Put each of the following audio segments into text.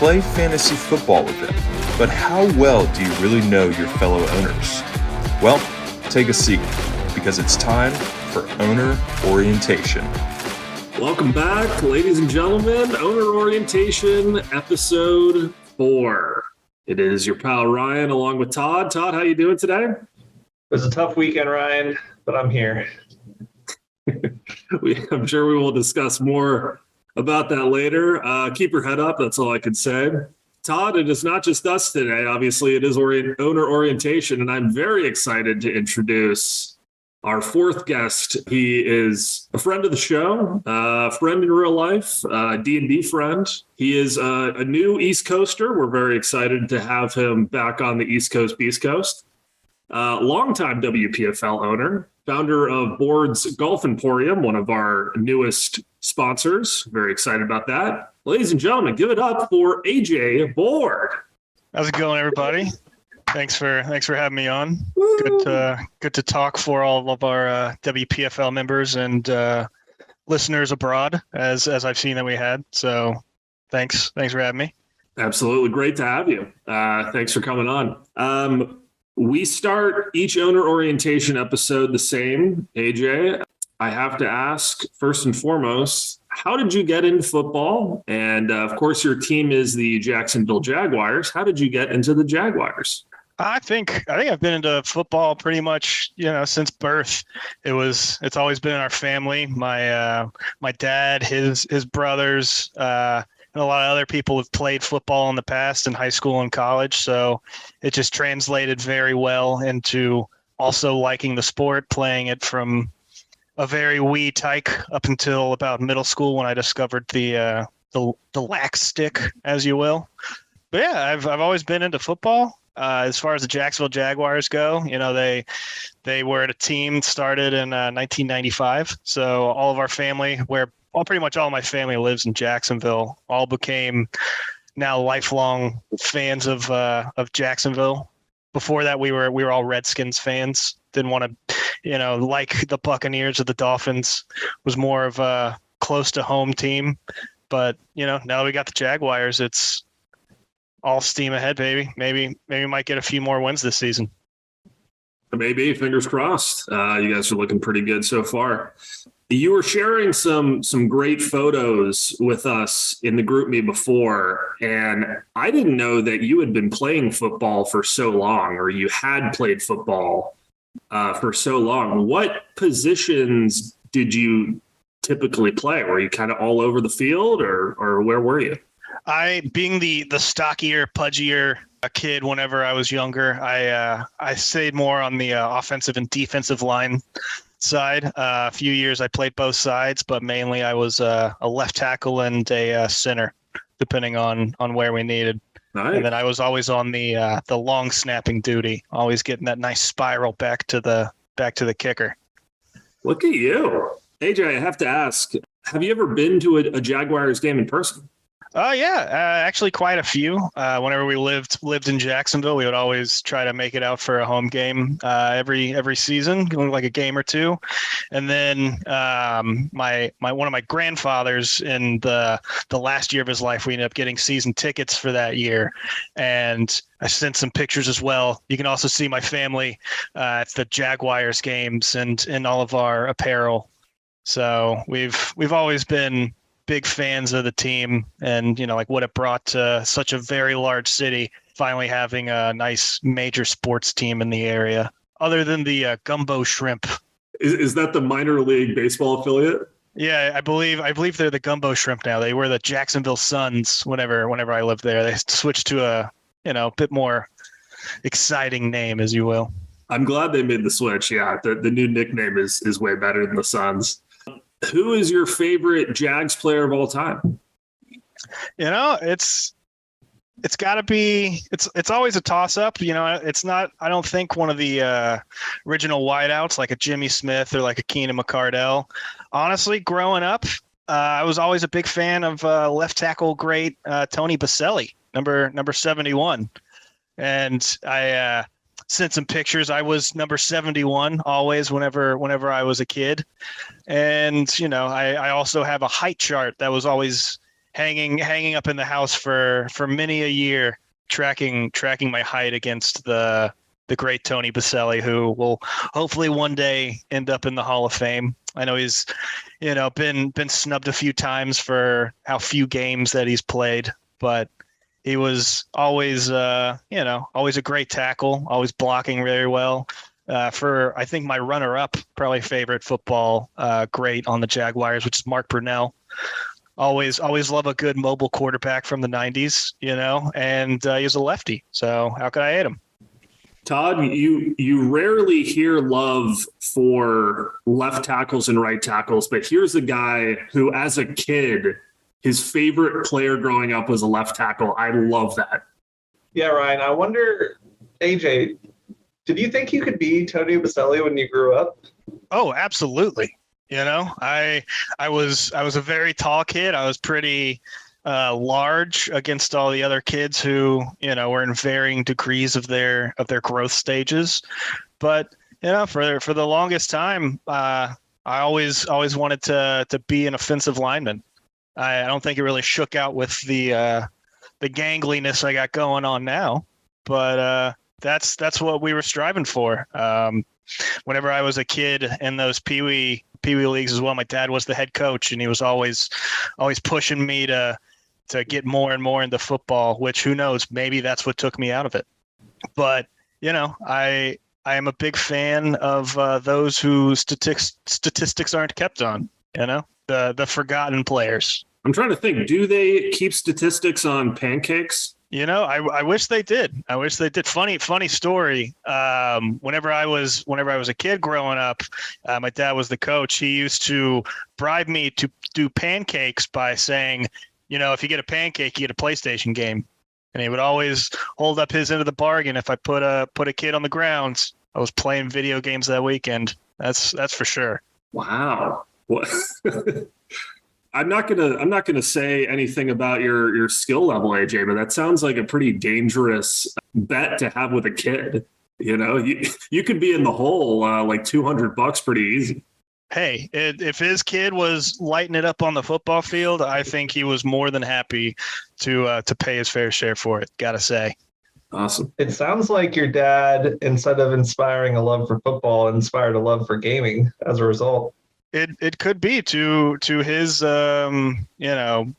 play fantasy football with them, but how well do you really know your fellow owners? Well, take a seat, because it's time for Owner Orientation. Welcome back, ladies and gentlemen. Owner Orientation, episode 4. It is your pal Ryan along with Todd. Todd, how you doing today? It was a tough weekend, Ryan, but I'm here. I'm sure we will discuss more about that later. Keep your head up. That's all I can say. Todd, it is not just us today. Obviously, it is owner orientation, and I'm very excited to introduce our 4th guest. He is a friend of the show, a friend in real life, D&D friend. He is a new East Coaster. We're very excited to have him back on the East Coast, Beast Coast. Longtime WPFL owner, founder of Board's Golf Emporium, one of our newest sponsors. Very excited about that. Ladies and gentlemen, give it up for AJ Board. How's it going, everybody? Thanks for having me on. Good to talk for all of our WPFL members and listeners abroad, as I've seen that we had. So thanks for having me. Absolutely great to have you. Thanks for coming on. We start each owner orientation episode the same. AJ, I have to ask, first and foremost, how did you get into football? And of course, your team is the Jacksonville Jaguars. How did you get into the Jaguars? I think I've been into football pretty much, since birth. It's always been in our family. My dad, his brothers, and a lot of other people have played football in the past in high school and college. So it just translated very well into also liking the sport, playing it from a very wee tyke up until about middle school when I discovered the lax stick, as you will. But yeah, I've always been into football. As far as the Jacksonville Jaguars go, they were a team started in 1995. So all of our family, pretty much all my family lives in Jacksonville, all became now lifelong fans of Jacksonville. Before that, we were all Redskins fans. Didn't want to, like the Buccaneers or the Dolphins, was more of a close to home team. But now that we got the Jaguars, it's all steam ahead, baby. Maybe we might get a few more wins this season. Maybe, fingers crossed. You guys are looking pretty good so far. You were sharing some great photos with us in the group me before, and I didn't know that you had been playing football for so long, or you had played football for so long. What positions did you typically play? Were you kind of all over the field, or where were you? Being the stockier, pudgier kid whenever I was younger, I stayed more on the offensive and defensive line side. A few years I played both sides, but mainly I was a left tackle and a center, depending on where we needed. Nice. And then I was always on the long snapping duty, always getting that nice spiral back to the kicker. Look at you. AJ, I have to ask, have you ever been to a Jaguars game in person? Yeah, actually quite a few. Whenever we lived in Jacksonville, we would always try to make it out for a home game every season, like a game or two. And then my one of my grandfathers in the last year of his life, we ended up getting season tickets for that year. And I sent some pictures as well. You can also see my family at the Jaguars games and in all of our apparel. So we've always been big fans of the team and, like what it brought to such a very large city, finally having a nice major sports team in the area, other than the Gumbo Shrimp. Is that the minor league baseball affiliate? Yeah, I believe they're the Gumbo Shrimp now. They were the Jacksonville Suns whenever I lived there. They switched to a bit more exciting name, as you will. I'm glad they made the switch. Yeah, the new nickname is way better than the Suns. Who is your favorite Jags player of all time? It's got to be. It's always a toss up. It's not. I don't think one of the original wideouts like a Jimmy Smith or like a Keenan McCardell. Honestly, growing up, I was always a big fan of left tackle great Tony Baselli, number 71, and I sent some pictures. I was number 71 always whenever I was a kid. And, I also have a height chart that was always hanging up in the house for many a year, tracking my height against the great Tony Baselli, who will hopefully one day end up in the Hall of Fame. I know he's, been snubbed a few times for how few games that he's played, but he was always, always a great tackle, always blocking very well. For, I think, my runner-up, probably favorite football great on the Jaguars, which is Mark Brunell. Always love a good mobile quarterback from the 90s, and he was a lefty. So how could I hate him? Todd, you rarely hear love for left tackles and right tackles, but here's a guy who, as a kid, his favorite player growing up was a left tackle. I love that. Yeah, Ryan, I wonder, AJ, did you think you could be Tony Baselli when you grew up? Oh, absolutely. I was a very tall kid. I was pretty large against all the other kids who, were in varying degrees of their growth stages. But, for the longest time, I always wanted to be an offensive lineman. I don't think it really shook out with the gangliness I got going on now, but that's what we were striving for. Whenever I was a kid in those Pee Wee leagues as well, my dad was the head coach, and he was always pushing me to get more and more into football, which, who knows, maybe that's what took me out of it. But, I am a big fan of those whose statistics aren't kept on, the forgotten players. I'm trying to think, do they keep statistics on pancakes? I wish they did. Funny story. Whenever I was a kid growing up, my dad was the coach. He used to bribe me to do pancakes by saying, if you get a pancake, you get a PlayStation game. And he would always hold up his end of the bargain. If I put a kid on the ground, I was playing video games that weekend. That's for sure. Wow. What? I'm not gonna say anything about your skill level, AJ, but that sounds like a pretty dangerous bet to have with a kid. You could be in the hole like $200 pretty easy. Hey, if his kid was lighting it up on the football field, I think he was more than happy to pay his fair share for it. Gotta say. Awesome. It sounds like your dad, instead of inspiring a love for football, inspired a love for gaming as a result. It could be to his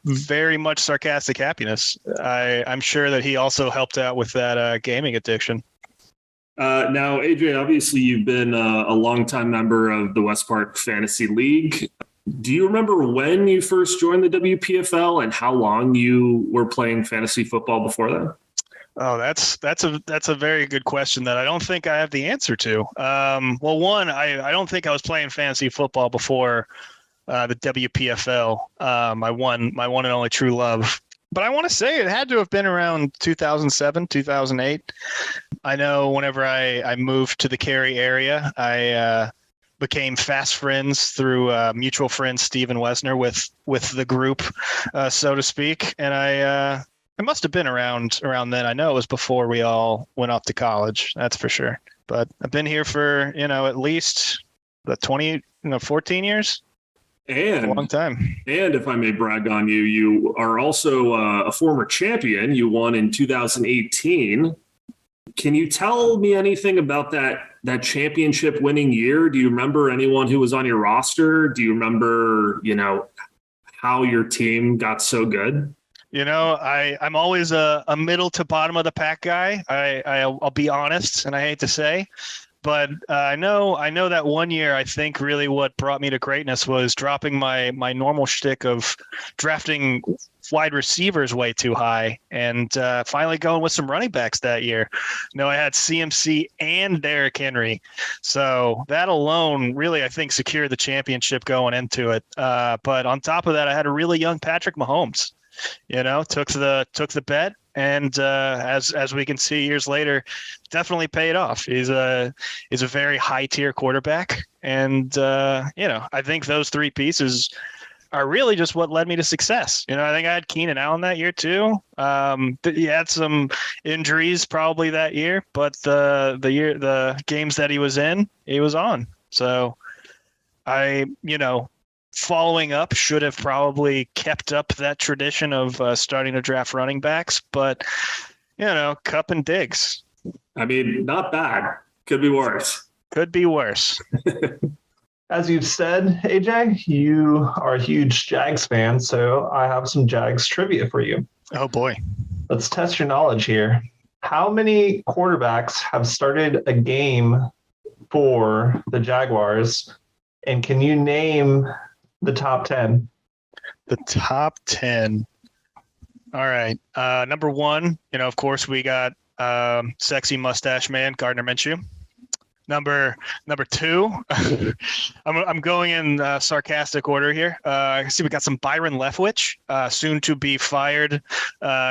very much sarcastic happiness. I'm sure that he also helped out with that gaming addiction. Now, AJ, obviously you've been a longtime member of the West Park Fantasy League. Do you remember when you first joined the WPFL and how long you were playing fantasy football before that? Oh, that's a very good question that I don't think I have the answer to. Well, one, I don't think I was playing fantasy football before the WPFL. My one and only true love. But I want to say it had to have been around 2007, 2008. I know whenever I moved to the Cary area, I became fast friends through mutual friend Steven Wesner with the group, so to speak, and it must have been around then. I know it was before we all went off to college. That's for sure. But I've been here for, at least 14 years. And a long time. And if I may brag on you, you are also a former champion. You won in 2018. Can you tell me anything about that championship winning year? Do you remember anyone who was on your roster? Do you remember, how your team got so good? I'm always a middle to bottom of the pack guy. I'll be honest, and I hate to say, but I know that one year, I think really what brought me to greatness was dropping my normal shtick of drafting wide receivers way too high and finally going with some running backs that year. I had CMC and Derrick Henry. So that alone really, I think, secured the championship going into it. But on top of that, I had a really young Patrick Mahomes. Took the bet, and as we can see years later, definitely paid off. He's a very high tier quarterback, and I think those three pieces are really just what led me to success. I think I had Keenan Allen that year too. He had some injuries probably that year, but the games that he was in, he was on. So following up should have probably kept up that tradition of starting to draft running backs, but Kupp and Diggs I mean, not bad. Could be worse. could be worse. As you've said, AJ, you are a huge Jags fan, so I have some Jags trivia for you. Oh boy. Let's test your knowledge here. How many quarterbacks have started a game for the Jaguars? And can you name the top 10? The top 10. All right. Number one, of course, we got sexy mustache man, Gardner Minshew. Number two, I'm going in sarcastic order here. I see we got some Byron Leftwich, soon to be fired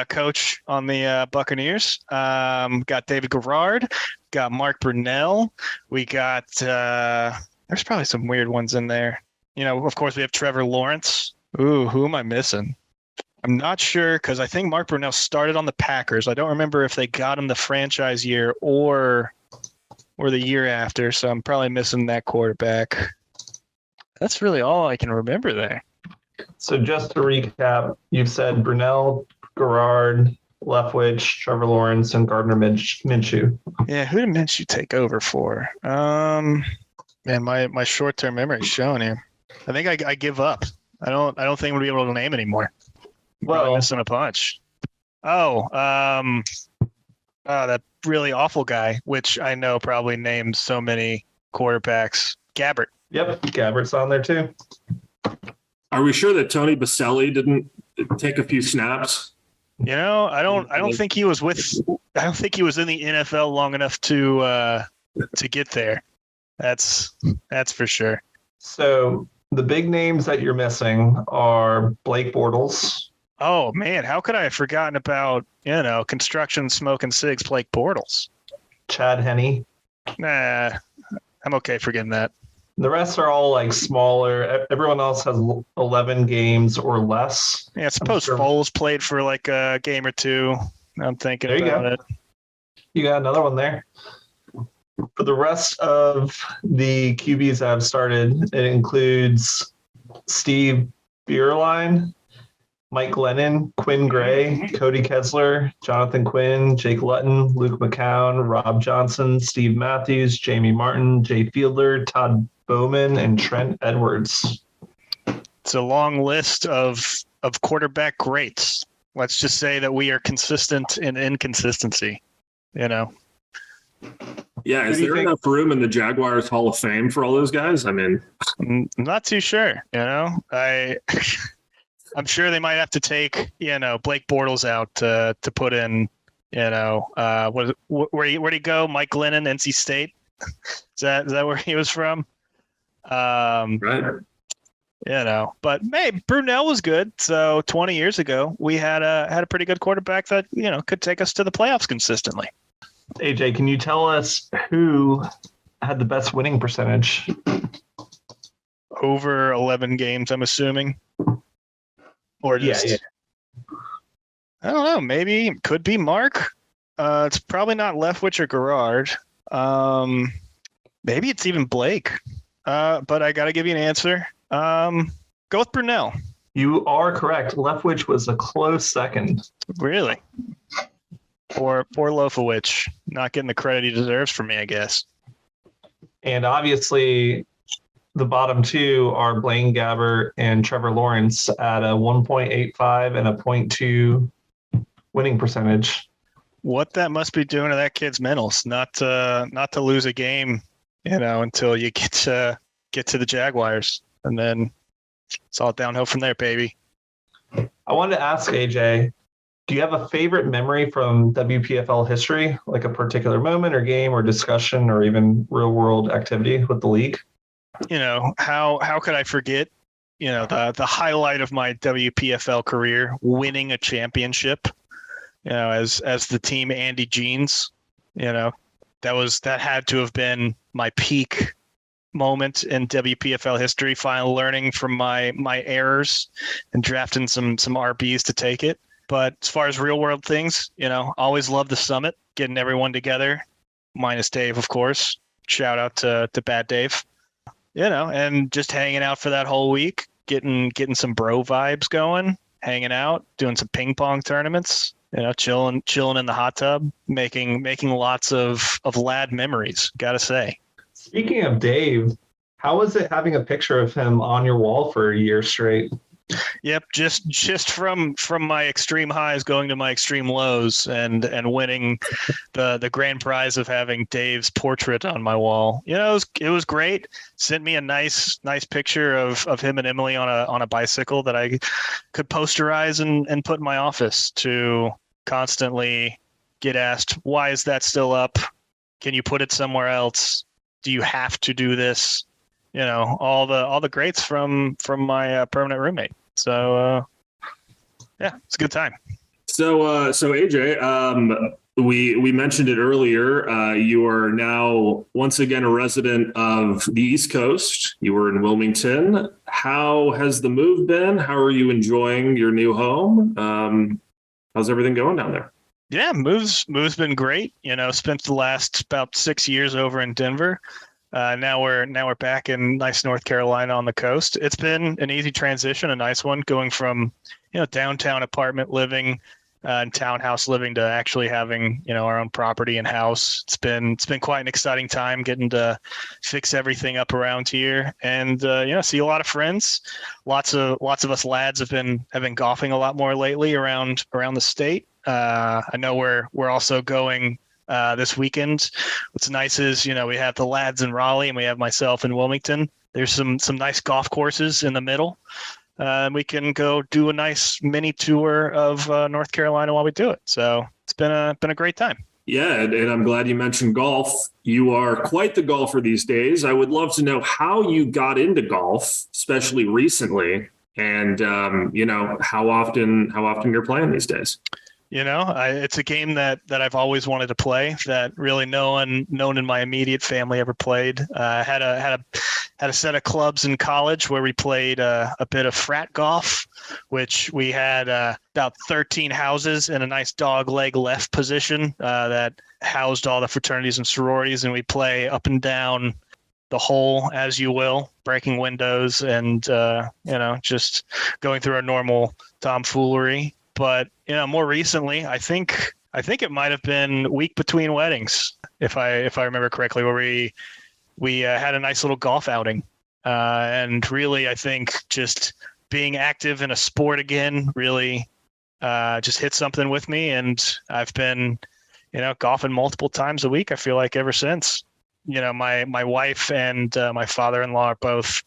coach on the Buccaneers. Got David Garrard, got Mark Brunell. We got there's probably some weird ones in there. Of course, we have Trevor Lawrence. Ooh, who am I missing? I'm not sure because I think Mark Brunell started on the Packers. I don't remember if they got him the franchise year or the year after, so I'm probably missing that quarterback. That's really all I can remember there. So just to recap, you've said Brunell, Garrard, Leftwich, Trevor Lawrence, and Gardner Minshew. Yeah, who did Minshew take over for? Man, my short-term memory is showing here. I think I give up. I don't think we'll be able to name anymore. Probably Well, missing a punch. That really awful guy, which I know probably names so many quarterbacks. Gabbert. yep, Gabbert's on there too. Are we sure that Tony Baselli didn't take a few snaps? I don't think he was I don't think he was in the NFL long enough to get there. That's for sure. So the big names that you're missing are Blake Bortles. Oh man, how could I have forgotten about construction smoking cigs Blake Bortles? Chad Henne. Nah, I'm okay forgetting that. The rest are all like smaller. Everyone else has 11 games or less. Yeah, I suppose sure. Foles played for like a game or two. I'm thinking There you about go. it. You got another one there. For the rest of the QBs that have started, it includes Steve Bierlein, Mike Glennon, Quinn Gray, Cody Kessler, Jonathan Quinn, Jake Luton, Luke McCown, Rob Johnson, Steve Matthews, Jamie Martin, Jay Fiedler, Todd Bowman, and Trent Edwards. It's a long list of quarterback greats. Let's just say that we are consistent in inconsistency. Yeah, Who is do you there think- enough room in the Jaguars Hall of Fame for all those guys? I mean, I'm not too sure. I'm sure they might have to take Blake Bortles out to put in where'd he go? Mike Glennon, NC State. Is that where he was from? right? But hey, Brunell was good. So 20 years ago, we had a pretty good quarterback that could take us to the playoffs consistently. AJ, can you tell us who had the best winning percentage? Over 11 games, I'm assuming. Or just, Yeah. I don't know. Maybe could be Mark. It's probably not Leftwich or Garrard. Maybe it's even Blake. But I got to give you an answer. Go with Brunell. You are correct. Leftwich was a close second. Really? Poor Lofowich. Not getting the credit he deserves from me, I guess. And obviously, the bottom two are Blaine Gabbert and Trevor Lawrence at a 1.85 and a 0.2 winning percentage. What that must be doing to that kid's mentals, not to lose a game, until you get to the Jaguars, and then it's all downhill from there, baby. I wanted to ask AJ, do you have a favorite memory from WPFL history, like a particular moment or game or discussion or even real world activity with the league? How could I forget, the highlight of my WPFL career, winning a championship, as the team Andy Jeans, that had to have been my peak moment in WPFL history, finally learning from my errors and drafting some RBs to take it. But as far as real world things, always love the summit, getting everyone together, minus Dave, of course. Shout out to Bad Dave. And just hanging out for that whole week. getting some bro vibes going, hanging out, doing some ping pong tournaments, chilling in the hot tub, making lots of lad memories, gotta say. Speaking of Dave, how was it having a picture of him on your wall for a year straight? Yep, just from my extreme highs going to my extreme lows, and winning the grand prize of having Dave's portrait on my wall. It was great. Sent me a nice picture of him and Emily on a bicycle that I could posterize and put in my office to constantly get asked, why is that still up? Can you put it somewhere else? Do you have to do this? All the greats from my permanent roommate. So yeah, it's a good time. So AJ, we mentioned it earlier. You are now once again a resident of the East Coast. You were in Wilmington. How has the move been? How are you enjoying your new home? How's everything going down there? Yeah, move's been great. Spent the last about 6 years over in Denver. Now we're back in nice North Carolina on the coast. It's been an easy transition, a nice one, going from downtown apartment living and townhouse living to actually having our own property and house. It's been quite an exciting time getting to fix everything up around here, and see a lot of friends. Lots of us lads have been golfing a lot more lately around the state. I know we're also going this weekend. What's nice is, we have the lads in Raleigh and we have myself in Wilmington. There's some nice golf courses in the middle. We can go do a nice mini tour of North Carolina while we do it. So it's been a great time. Yeah, and I'm glad you mentioned golf. You are quite the golfer these days. I would love to know how you got into golf, especially recently, and how often you're playing these days. It's a game that I've always wanted to play, that really no one in my immediate family ever played. Had a set of clubs in college where we played a bit of frat golf, which we had about 13 houses in a nice dog leg left position that housed all the fraternities and sororities, and we play up and down the hole as you will, breaking windows and just going through our normal tomfoolery. But more recently, I think it might have been week between weddings, if I remember correctly, where we had a nice little golf outing, and really I think just being active in a sport again really just hit something with me, and I've been golfing multiple times a week, I feel like, ever since. My wife and my father-in-law are both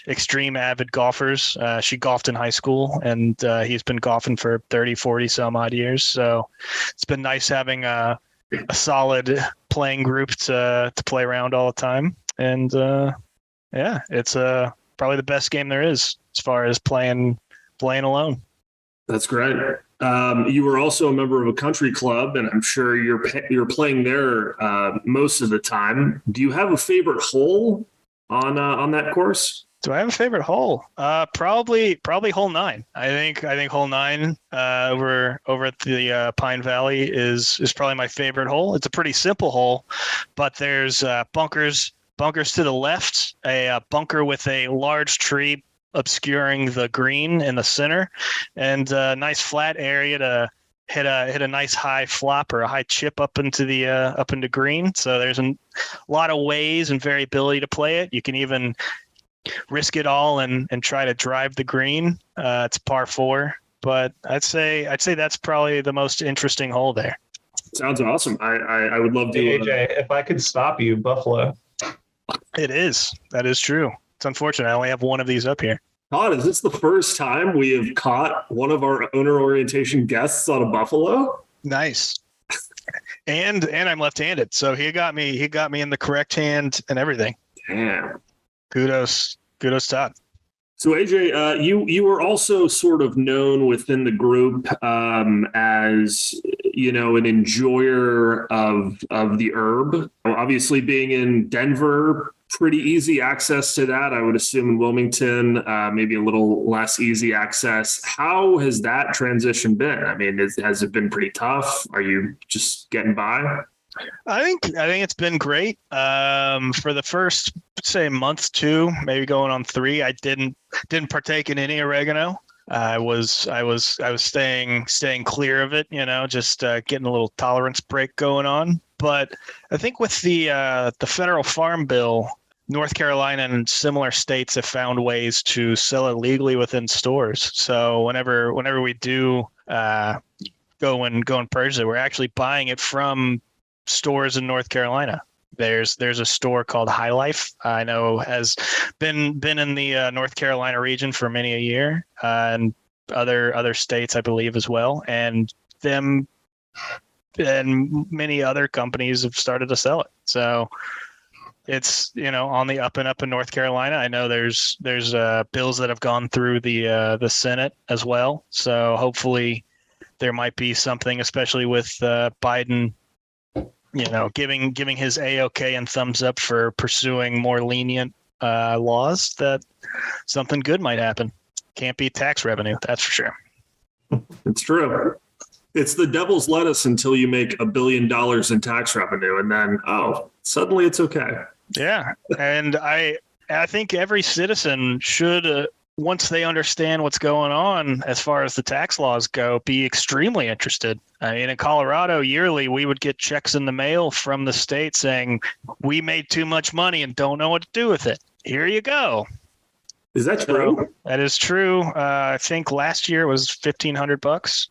extreme avid golfers. She golfed in high school, and he's been golfing for 30, 40 some odd years. So it's been nice having a solid playing group to play around all the time. And it's probably the best game there is as far as playing alone. That's great. You were also a member of a country club, and I'm sure you're playing there most of the time. Do you have a favorite hole on that course? Do I have a favorite hole? Probably hole 9. I think hole 9 over at the Pine Valley is probably my favorite hole. It's a pretty simple hole, but there's bunkers to the left, a bunker with a large tree obscuring the green in the center, and a nice flat area to hit a nice high flop or a high chip up into green. So there's a lot of ways and variability to play it. You can even risk it all and try to drive the green. It's par 4, but I'd say that's probably the most interesting hole there. Sounds awesome. I would love to. Hey, AJ, if I could stop you, Buffalo. It is. That is true. It's unfortunate. I only have one of these up here. Todd, is this the first time we have caught one of our owner orientation guests on a buffalo? Nice. And I'm left-handed, so he got me in the correct hand and everything. Damn. Kudos, Todd. So AJ, you were also sort of known within the group as an enjoyer of the herb. Obviously, being in Denver, pretty easy access to that. I would assume in Wilmington, maybe a little less easy access. How has that transition been? I mean, has it been pretty tough? Are you just getting by? I think it's been great. For the first, say, month, 2, maybe going on 3, I didn't partake in any oregano. I was staying clear of it, just getting a little tolerance break going on. But I think with the federal farm bill, North Carolina and similar states have found ways to sell it legally within stores. So whenever we do go and purchase it, we're actually buying it from stores in North Carolina. There's a store called High Life. I know has been in the North Carolina region for many a year, and other states, I believe, as well. And them and many other companies have started to sell it. So it's on the up and up in North Carolina. I know there's bills that have gone through the Senate as well. So hopefully there might be something, especially with Biden, giving his A-OK and thumbs up for pursuing more lenient laws, that something good might happen. Can't beat tax revenue, that's for sure. It's true. It's the devil's lettuce until you make $1 billion in tax revenue, and then suddenly it's okay. Yeah, and I think every citizen should, once they understand what's going on as far as the tax laws go, be extremely interested. I mean, in Colorado, yearly we would get checks in the mail from the state saying we made too much money and don't know what to do with it. Here you go. Is that true? So, that is true. I think last year was $1,500.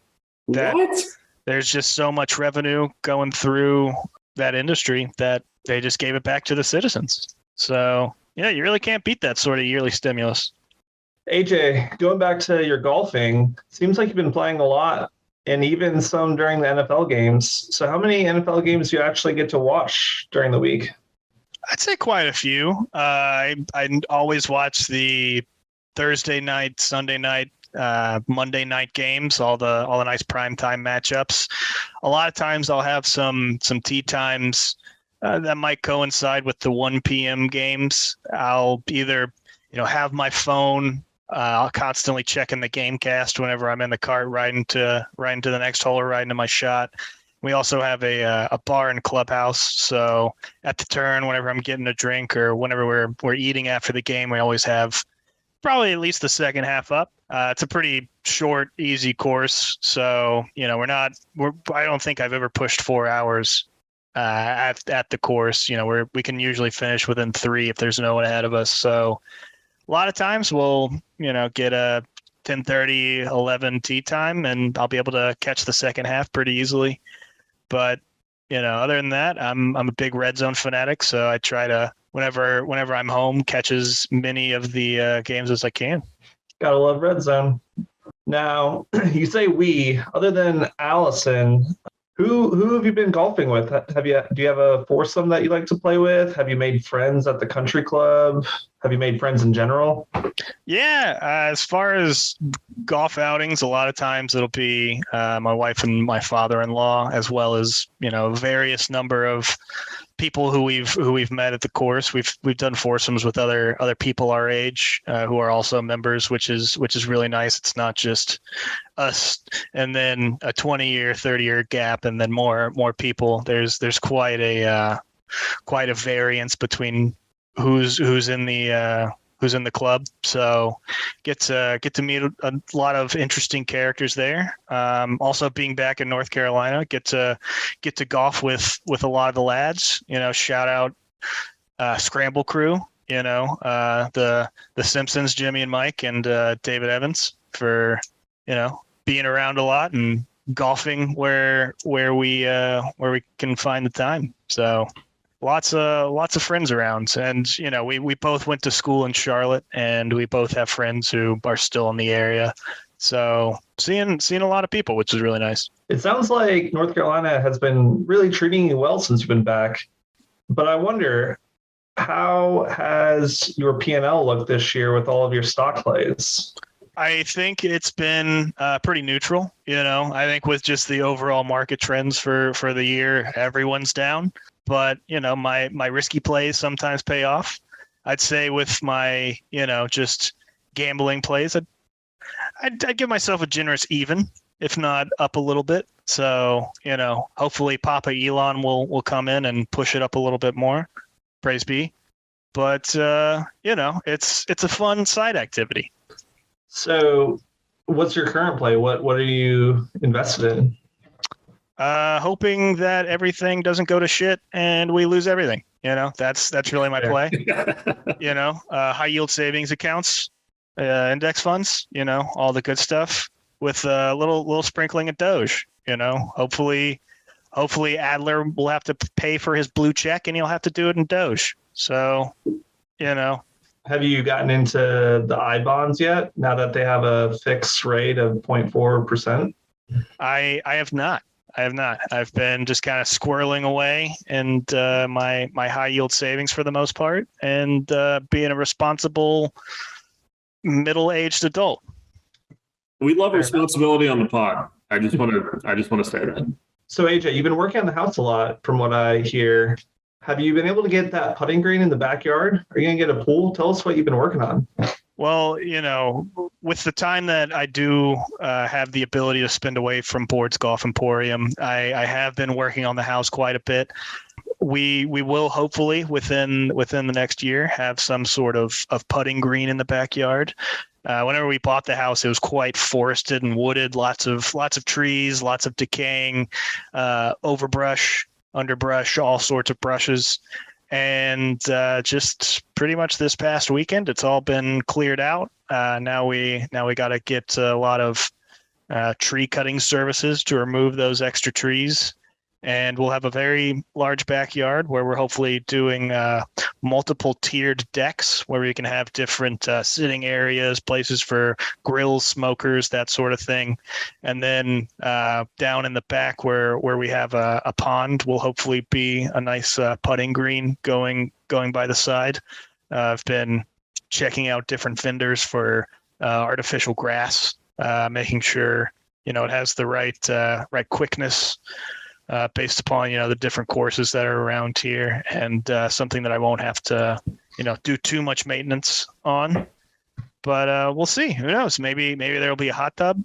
What? There's just so much revenue going through that industry that they just gave it back to the citizens. So, yeah, you really can't beat that sort of yearly stimulus. AJ, going back to your golfing, seems like you've been playing a lot, and even some during the NFL games. So how many NFL games do you actually get to watch during the week? I'd say quite a few. I always watch the Thursday night, Sunday night, Monday night games, all the nice primetime matchups. A lot of times I'll have some tee times that might coincide with the 1 p.m. games. I'll either have my phone. I'll constantly checking the GameCast whenever I'm in the cart riding to the next hole or riding to my shot. We also have a bar and clubhouse. So at the turn, whenever I'm getting a drink or whenever we're eating after the game, we always have probably at least the second half up. It's a pretty short, easy course. So, I don't think I've ever pushed 4 hours at the course. We can usually finish within 3 if there's no one ahead of us. So a lot of times we'll, get a 10:30, 11 tee time, and I'll be able to catch the second half pretty easily. But, other than that, I'm a big red zone fanatic. So I try to, whenever I'm home, catch as many of the games as I can. Gotta love red zone. Now, you say we, other than Allison, who have you been golfing with? Do you have a foursome that you like to play with? Have you made friends at the country club? Have you made friends in general? Yeah, as far as golf outings, a lot of times it'll be my wife and my father-in-law, as well as various number of people who we've met at the course. We've done foursomes with other people our age who are also members, which is really nice. It's not just us and then a 20-year, 30-year gap and then more people. There's quite a variance between who's in the club. So get to meet a lot of interesting characters there. Also being back in North Carolina, get to golf with a lot of the lads. Shout out Scramble Crew. The Simpsons, Jimmy and Mike, and David Evans for being around a lot and golfing where we can find the time. So. Lots of friends around, and we both went to school in Charlotte, and we both have friends who are still in the area. So seeing a lot of people, which is really nice. It sounds like North Carolina has been really treating you well since you've been back, but I wonder, how has your P&L looked this year with all of your stock plays? I think it's been pretty neutral. I think with just the overall market trends for the year, everyone's down. But, my risky plays sometimes pay off. I'd say with my, just gambling plays, I'd give myself a generous even, if not up a little bit. So, hopefully Papa Elon will come in and push it up a little bit more. Praise be. But, it's a fun side activity. So what's your current play? What are you invested in? Hoping that everything doesn't go to shit and we lose everything. That's really my play. High yield savings accounts, index funds, all the good stuff with a little sprinkling of Doge. Hopefully Adler will have to pay for his blue check and he'll have to do it in Doge. So, Have you gotten into the I bonds yet? Now that they have a fixed rate of 0.4%? I have not. I've been just kind of squirreling away and my high yield savings for the most part, and being a responsible middle-aged adult. We love responsibility on the pod. I just want to say that. So AJ, you've been working on the house a lot from what I hear. Have you been able to get that putting green in the backyard? Are you going to get a pool? Tell us what you've been working on. Well, with the time that I do have the ability to spend away from Boards Golf Emporium, I have been working on the house quite a bit. We will hopefully within the next year have some sort of putting green in the backyard. Whenever we bought the house, it was quite forested and wooded, lots of trees, lots of decaying overbrush, underbrush, all sorts of brushes. And just pretty much this past weekend, it's all been cleared out. Now we got to get a lot of tree cutting services to remove those extra trees. And we'll have a very large backyard where we're hopefully doing multiple tiered decks where we can have different sitting areas, places for grills, smokers, that sort of thing. And then down in the back where we have a pond will hopefully be a nice putting green going by the side. I've been checking out different vendors for artificial grass, making sure it has the right quickness. Based upon the different courses that are around here, and something that I won't have to do too much maintenance on. But we'll see. Who knows? Maybe there'll be a hot tub.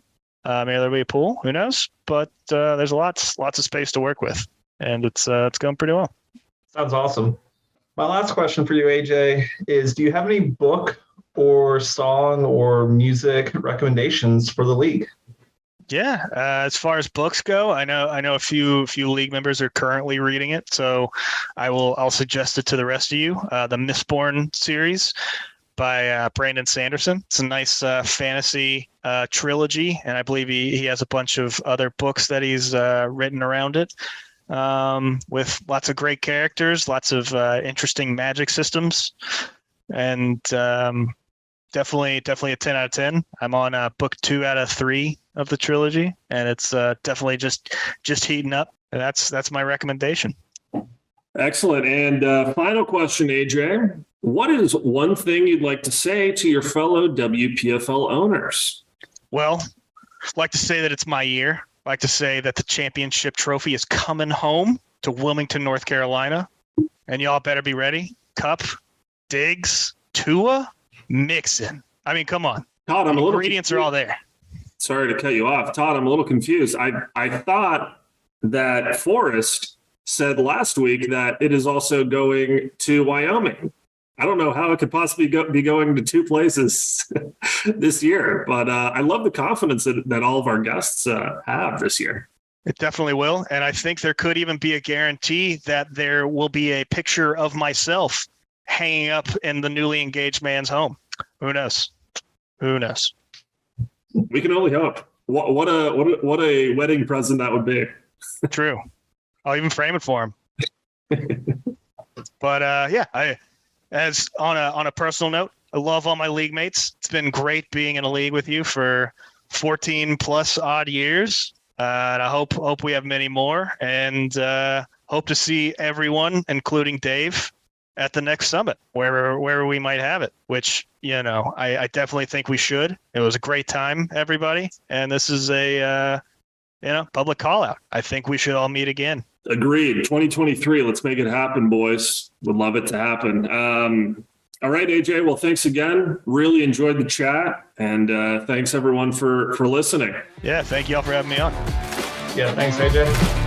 Maybe there'll be a pool. Who knows? But there's lots of space to work with, and it's going pretty well. Sounds awesome. My last question for you, AJ, is: do you have any book or song or music recommendations for the league? Yeah, as far as books go, I know a few league members are currently reading it, so I'll suggest it to the rest of you. The Mistborn series by Brandon Sanderson. It's a nice fantasy trilogy, and I believe he has a bunch of other books that he's written around it, with lots of great characters, lots of interesting magic systems, and definitely a 10 out of 10. I'm on book 2 out of 3 of the trilogy, and it's definitely just heating up. And that's my recommendation. Excellent. And final question, AJ. What is one thing you'd like to say to your fellow WPFL owners? Well, I'd like to say that it's my year. I'd like to say that the championship trophy is coming home to Wilmington, North Carolina. And y'all better be ready. Cup, Diggs, Tua, Mixon. I mean, come on. Todd, the ingredients are all there. Sorry to cut you off. Todd, I'm a little confused. I thought that Forrest said last week that it is also going to Wyoming. I don't know how it could possibly be going to 2 places this year, but I love the confidence that all of our guests have this year. It definitely will. And I think there could even be a guarantee that there will be a picture of myself hanging up in the newly engaged man's home. Who knows? We can only hope. What a wedding present that would be. True. I'll even frame it for him. But as on a personal note, I love all my league mates. It's been great being in a league with you for 14 plus odd years. And I hope we have many more, and hope to see everyone, including Dave, at the next summit, wherever we might have it, which, I definitely think we should. It was a great time, everybody. And this is a, public call out. I think we should all meet again. Agreed. 2023. Let's make it happen, boys. Would love it to happen. All right, AJ. Well, thanks again. Really enjoyed the chat, and thanks everyone for listening. Yeah. Thank you all for having me on. Yeah, thanks, AJ.